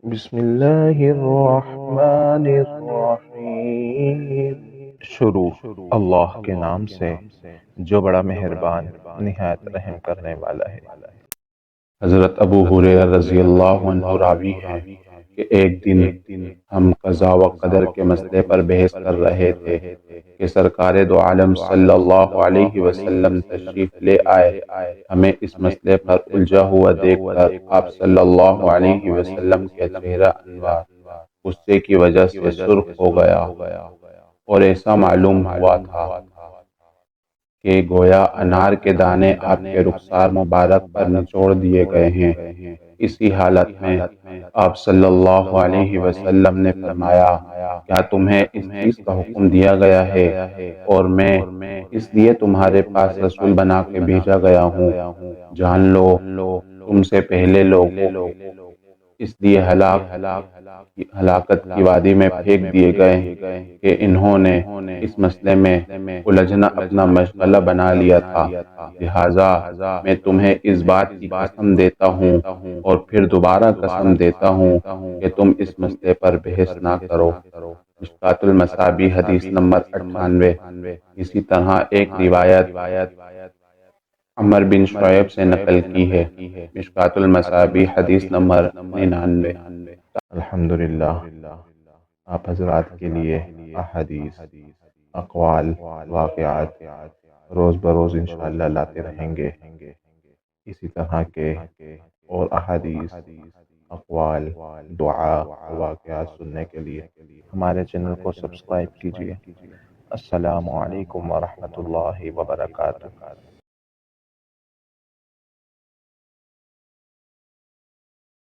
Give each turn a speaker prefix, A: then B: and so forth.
A: بسم اللہ الرحمن الرحیم۔ شروع اللہ کے نام سے جو بڑا مہربان نہایت رحم کرنے والا ہے۔ حضرت ابو ہریرہ رضی اللہ عنہ راوی ہیں کہ ایک دن ہم قضاء و قدر کے مسئلے پر بحث کر رہے تھے کہ سرکار دو عالم صلی اللہ علیہ وسلم تشریف لے آئے۔ ہمیں اس مسئلے پر الجھا ہوا دیکھ کر آپ صلی اللہ علیہ وسلم کے چہرہ انوار غصے کی وجہ سے سرخ ہو گیا اور ایسا معلوم ہوا تھا کہ گویا انار کے دانے آپ کے رخسار مبارک پر نچوڑ دیے گئے ہیں۔ اسی حالت میں آپ صلی اللہ علیہ وسلم نے فرمایا، کیا تمہیں اس چیز کا حکم دیا گیا ہے اور میں اس لیے تمہارے پاس رسول بنا کے بھیجا گیا ہوں؟ جان لو تم سے پہلے لوگوں اس لیے ہلاکت کی وادی میں پھینک دیے گئے کہ انہوں نے اس مسئلے میں الجھنا اپنا مشغلہ بنا لیا تھا۔ لہٰذا میں تمہیں اس بات کی قسم دیتا ہوں اور پھر دوبارہ قسم دیتا ہوں کہ تم اس مسئلے پر بحث نہ کرو۔ مشکوٰۃ المصابیح حدیث نمبر 98۔ اسی طرح ایک روایت عمر بن شعیب سے نقل کی ہے۔ مشکوٰۃ المصابیح حدیث نمبر 99۔ الحمدللہ آپ حضرات کے لیے احادیث، اقوال، واقعات روز بروز انشاءاللہ لاتے رہیں گے۔ اسی طرح کے اور احادیث، اقوال، دعا، واقعات سننے کے لیے ہمارے چینل کو سبسکرائب کیجیے۔ السلام علیکم ورحمۃ اللہ وبرکاتہ۔